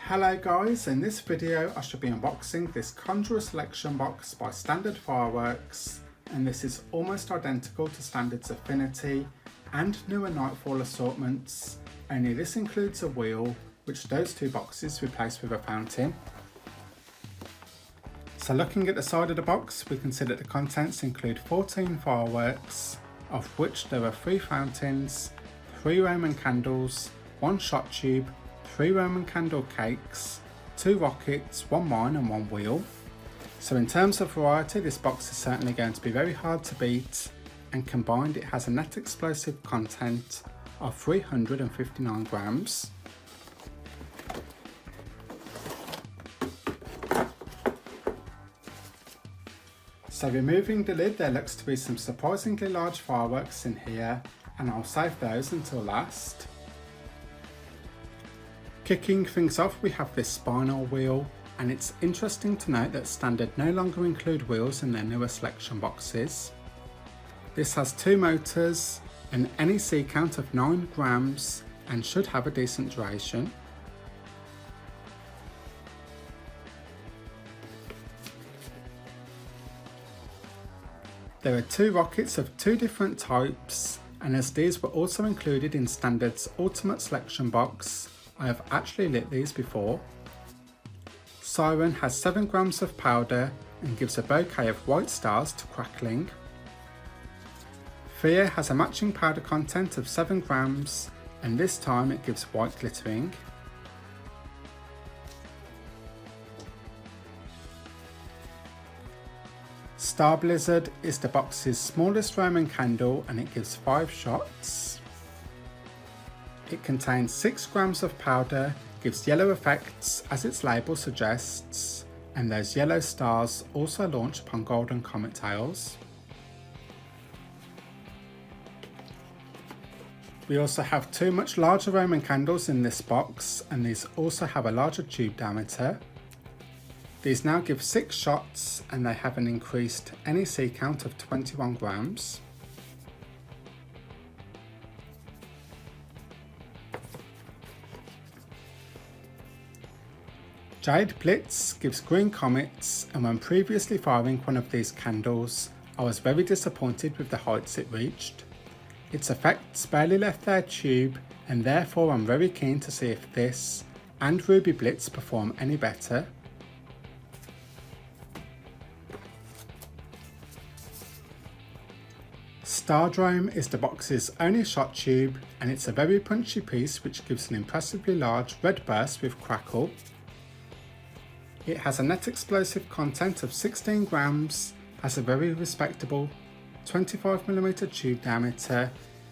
Hello guys, in this video I shall be unboxing this Conjuror selection box by Standard Fireworks, and this is almost identical to Standard's Affinity and newer Nightfall assortments, only this includes a wheel which those two boxes replace with a fountain. So looking at the side of the box, we can see that the contents include 14 fireworks, of which there are 3 fountains, 3 Roman candles, 1 shot tube, 3 Roman candle cakes, 2 rockets, 1 mine and 1 wheel. So in terms of variety, this box is certainly going to be very hard to beat, and combined it has a net explosive content of 359 grams. So removing the lid, there looks to be some surprisingly large fireworks in here, and I'll save those until last. Kicking things off, we have this Spinal Wheel, and it's interesting to note that Standard no longer include wheels in their newer selection boxes. This has 2 motors, an NEC count of 9 grams, and should have a decent duration. There are 2 rockets of 2 different types, and as these were also included in Standard's Ultimate Selection box, I have actually lit these before. Siren has 7 grams of powder and gives a bouquet of white stars to crackling. Fear has a matching powder content of 7 grams, and this time it gives white glittering. Star Blizzard is the box's smallest Roman candle, and it gives 5 shots. It contains 6 grams of powder, gives yellow effects as its label suggests, and those yellow stars also launch upon golden comet tails. We also have 2 much larger Roman candles in this box, and these also have a larger tube diameter. These now give 6 shots, and they have an increased NEC count of 21 grams. Jade Blitz gives green comets, and when previously firing one of these candles, I was very disappointed with the heights it reached. Its effects barely left their tube, and therefore I'm very keen to see if this and Ruby Blitz perform any better. Stardrome is the box's only shot tube, and it's a very punchy piece which gives an impressively large red burst with crackle. It has a net explosive content of 16 grams, has a very respectable 25mm tube diameter,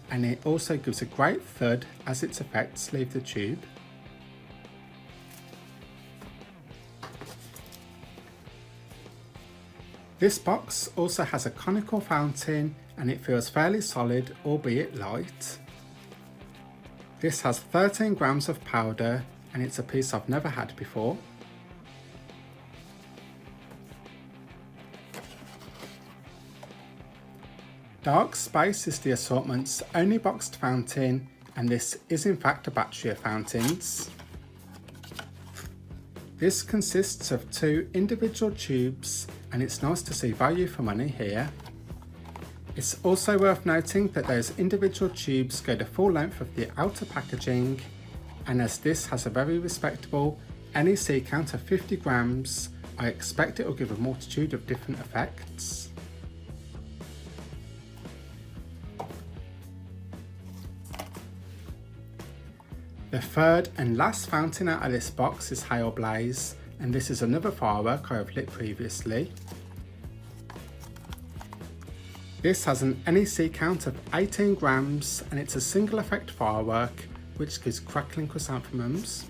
and it also gives a great thud as its effects leave the tube. This box also has a Conical Fountain, and it feels fairly solid, albeit light. This has 13 grams of powder, and it's a piece I've never had before. Dark Space is the assortment's only boxed fountain, and this is in fact a battery of fountains. This consists of 2 individual tubes, and it's nice to see value for money here. It's also worth noting that those individual tubes go the full length of the outer packaging, and as this has a very respectable NEC count of 50 grams, I expect it will give a multitude of different effects. The third and last fountain out of this box is Hail Blaze, and this is another firework I have lit previously. This has an NEC count of 18 grams, and it's a single effect firework which gives crackling chrysanthemums.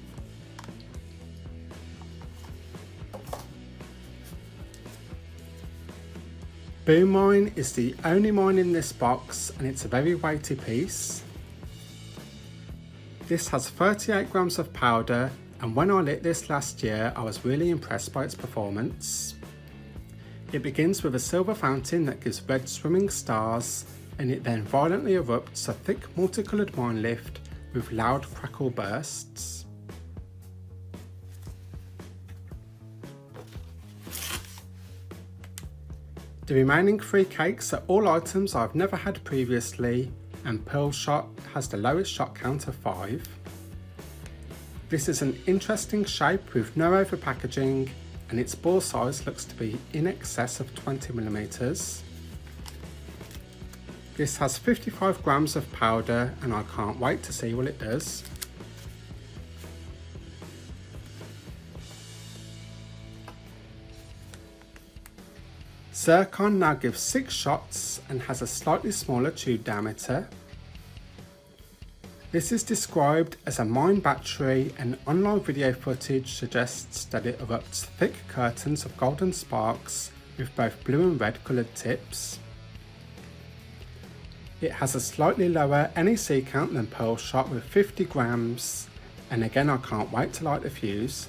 Boom Mine is the only mine in this box, and it's a very weighty piece. This has 38 grams of powder, and when I lit this last year I was really impressed by its performance. It begins with a silver fountain that gives red swimming stars, and it then violently erupts a thick multicoloured mine lift with loud crackle bursts. The remaining 3 cakes are all items I've never had previously, and Pearl Shot has the lowest shot count of 5. This is an interesting shape with no over packaging, and its ball size looks to be in excess of 20mm. This has 55 grams of powder, and I can't wait to see what it does. Zircon now gives 6 shots and has a slightly smaller tube diameter. This is described as a mine battery, and online video footage suggests that it erupts thick curtains of golden sparks with both blue and red coloured tips. It has a slightly lower NEC count than Pearl Shot with 50 grams, and again I can't wait to light the fuse.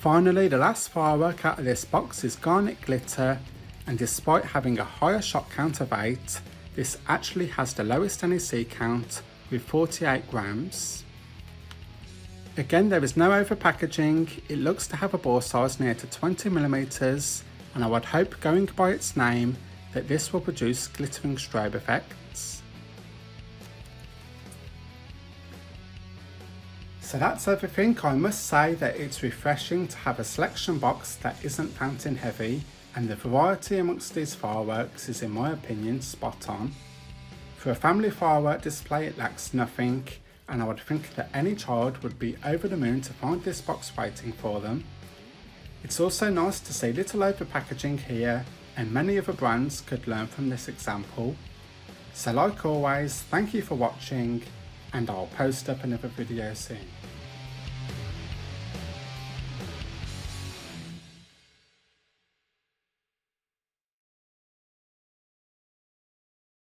Finally, the last firework out of this box is Garnet Glitter, and despite having a higher shot count of 8, this actually has the lowest NEC count with 48 grams. Again, there is no over packaging. It looks to have a bore size near to 20mm, and I would hope, going by its name, that this will produce glittering strobe effects. So that's everything. I must say that it's refreshing to have a selection box that isn't fountain heavy, and the variety amongst these fireworks is, in my opinion, spot on. For a family firework display, it lacks nothing, and I would think that any child would be over the moon to find this box waiting for them. It's also nice to see little over packaging here, and many other brands could learn from this example. So like always, thank you for watching, and I'll post up another video soon.